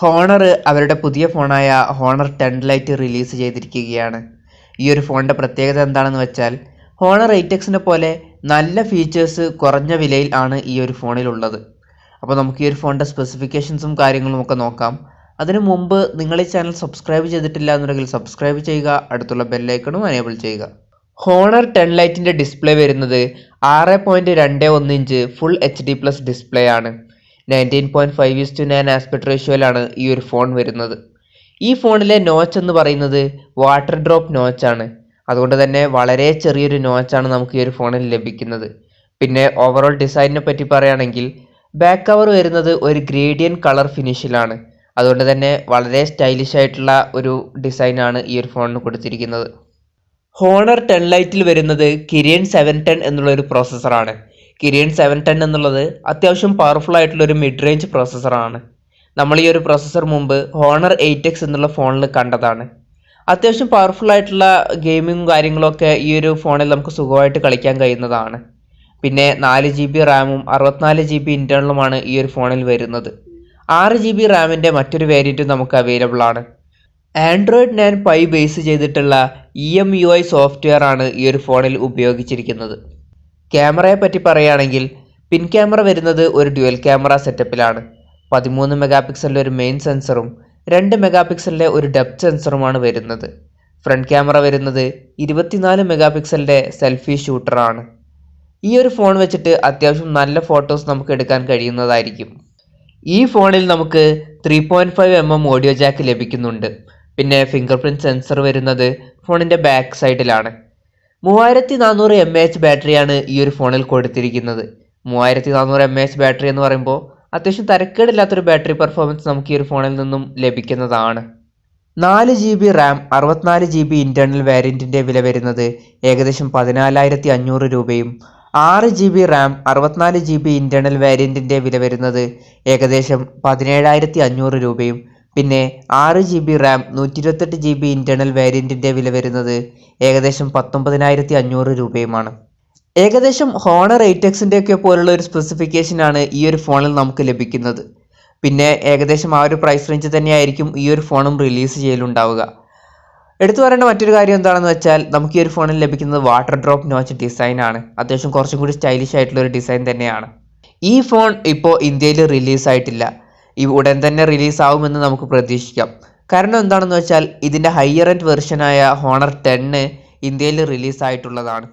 Honour അവരുടെ പുതിയ ഫോണായ honour 10 light release ചെയ്തിരിക്കുകയാണ്. ഈ ഒരു ഫോണിൻ്റെ പ്രത്യേകത എന്താണെന്ന് വെച്ചാൽ ഹോണർ 8Xനെ പോലെ നല്ല ഫീച്ചേഴ്സ് കുറഞ്ഞ വിലയിൽ ആണ് ഈ ഒരു ഫോണിലുള്ളത്. അപ്പോൾ നമുക്ക് ഈ ഒരു ഫോണിൻ്റെ സ്പെസിഫിക്കേഷൻസും കാര്യങ്ങളും ഒക്കെ നോക്കാം. അതിനു മുമ്പ് നിങ്ങൾ ഈ ചാനൽ സബ്സ്ക്രൈബ് ചെയ്തിട്ടില്ല എന്നുണ്ടെങ്കിൽ സബ്സ്ക്രൈബ് ചെയ്യുക, അടുത്തുള്ള ബെല്ലൈക്കണും എനേബിൾ ചെയ്യുക. ഹോണർ 10 ലൈറ്റിൻ്റെ ഡിസ്പ്ലേ വരുന്നത് 6.21 ഇഞ്ച് ഫുൾ HD+ ഡിസ്പ്ലേ ആണ്. 19.5:9 ആസ്പെക്ട് റേഷ്യോയിലാണ് ഈ ഒരു ഫോൺ വരുന്നത്. ഈ ഫോണിലെ നോച്ച് എന്ന് പറയുന്നത് വാട്ടർ ഡ്രോപ്പ് നോച്ചാണ്. അതുകൊണ്ട് തന്നെ വളരെ ചെറിയൊരു നോച്ചാണ് നമുക്ക് ഈ ഒരു ഫോണിൽ ലഭിക്കുന്നത്. പിന്നെ ഓവറോൾ ഡിസൈനിനെ പറ്റി പറയുകയാണെങ്കിൽ ബാക്ക് കവർ വരുന്നത് ഒരു ഗ്രേഡിയൻ കളർ ഫിനിഷിലാണ്. അതുകൊണ്ട് തന്നെ വളരെ സ്റ്റൈലിഷ് ആയിട്ടുള്ള ഒരു ഡിസൈനാണ് ഈ ഒരു ഫോണിന് കൊടുത്തിരിക്കുന്നത്. ഹോണർ 10 ലൈറ്റിൽ വരുന്നത് കിരിൻ 710 എന്നുള്ള ഒരു പ്രോസസ്സറാണ്. കിരിൻ 710 എന്നുള്ളത് അത്യാവശ്യം പവർഫുൾ ആയിട്ടുള്ള ഒരു മിഡ് റേഞ്ച് പ്രോസസ്സറാണ്. നമ്മൾ ഈ ഒരു പ്രോസസ്സർ മുമ്പ് ഹോണർ 8X എന്നുള്ള ഫോണിൽ കണ്ടതാണ്. അത്യാവശ്യം പവർഫുൾ ആയിട്ടുള്ള ഗെയിമിങ്ങും കാര്യങ്ങളൊക്കെ ഈ ഒരു ഫോണിൽ നമുക്ക് സുഖമായിട്ട് കളിക്കാൻ കഴിയുന്നതാണ്. പിന്നെ 4GB റാമും 64GB ഇൻറ്റേർണലുമാണ് ഈ ഒരു ഫോണിൽ വരുന്നത്. 6GB റാമിൻ്റെ മറ്റൊരു വേരിയൻറ്റും നമുക്ക് അവൈലബിൾ ആണ്. ആൻഡ്രോയിഡ് 9 പൈ ബേസ് ചെയ്തിട്ടുള്ള EMUI സോഫ്റ്റ്വെയർ ആണ് ഈ ഒരു ഫോണിൽ ഉപയോഗിച്ചിരിക്കുന്നത്. ക്യാമറയെ പറ്റി പറയുകയാണെങ്കിൽ പിൻ ക്യാമറ വരുന്നത് ഒരു ഡ്യുവൽ ക്യാമറ സെറ്റപ്പിലാണ്. 13 മെഗാ പിക്സലിൻ്റെ ഒരു മെയിൻ സെൻസറും 2 മെഗാ പിക്സലിൻ്റെ ഒരു ഡെപ്ത് സെൻസറുമാണ് വരുന്നത്. ഫ്രണ്ട് ക്യാമറ വരുന്നത് 24 മെഗാ പിക്സലിൻ്റെ സെൽഫി ഷൂട്ടറാണ്. ഈ ഒരു ഫോൺ വെച്ചിട്ട് അത്യാവശ്യം നല്ല ഫോട്ടോസ് നമുക്ക് എടുക്കാൻ കഴിയുന്നതായിരിക്കും. ഈ ഫോണിൽ നമുക്ക് 3.5mm ഓഡിയോ ജാക്ക് ലഭിക്കുന്നുണ്ട്. പിന്നെ ഫിംഗർ പ്രിൻറ്റ് സെൻസർ വരുന്നത് ഫോണിൻ്റെ ബാക്ക് സൈഡിലാണ്. 3400 mAh ബാറ്ററിയാണ് ഈ ഒരു ഫോണിൽ കൊടുത്തിരിക്കുന്നത്. 3400 mAh ബാറ്ററി എന്ന് പറയുമ്പോൾ അത്യാവശ്യം തരക്കേടില്ലാത്തൊരു ബാറ്ററി പെർഫോമൻസ് നമുക്ക് ഈ ഒരു ഫോണിൽ നിന്നും ലഭിക്കുന്നതാണ്. 4GB റാം 64GB ഇൻറ്റേർണൽ വേരിയൻറ്റിൻ്റെ വില വരുന്നത് ഏകദേശം 14,500 രൂപയും 6GB റാം 64GB ഇൻറ്റേർണൽ വേരിയൻറ്റിൻ്റെ വില വരുന്നത് ഏകദേശം 17,500 രൂപയും പിന്നെ 6GB റാം 128GB ഇൻറ്റേർണൽ വേരിയൻറ്റിൻ്റെ വില വരുന്നത് ഏകദേശം 19,500 രൂപയുമാണ്. ഏകദേശം ഹോണർ 8Xൻ്റെ ഒക്കെ പോലുള്ള ഒരു സ്പെസിഫിക്കേഷനാണ് ഈ ഒരു ഫോണിൽ നമുക്ക് ലഭിക്കുന്നത്. പിന്നെ ഏകദേശം ആ ഒരു പ്രൈസ് റേഞ്ച് തന്നെയായിരിക്കും ഈ ഒരു ഫോണും റിലീസ് ചെയ്യലുണ്ടാവുക. എടുത്തു പറയേണ്ട മറ്റൊരു കാര്യം എന്താണെന്ന് വെച്ചാൽ നമുക്ക് ഈ ഒരു ഫോണിൽ ലഭിക്കുന്നത് വാട്ടർ ഡ്രോപ്പ് നോച്ച് ഡിസൈനാണ്. അത്യാവശ്യം കുറച്ചും കൂടി സ്റ്റൈലിഷ് ആയിട്ടുള്ള ഒരു ഡിസൈൻ തന്നെയാണ്. ഈ ഫോൺ ഇപ്പോൾ ഇന്ത്യയിൽ റിലീസായിട്ടില്ല. ഈ ഉടൻ തന്നെ റിലീസാവുമെന്ന് നമുക്ക് പ്രതീക്ഷിക്കാം. കാരണം എന്താണെന്ന് വെച്ചാൽ ഇതിൻ്റെ ഹയർ എൻഡ് വെർഷനായ ഹോണർ 10 ഇന്ത്യയിൽ റിലീസായിട്ടുള്ളതാണ്.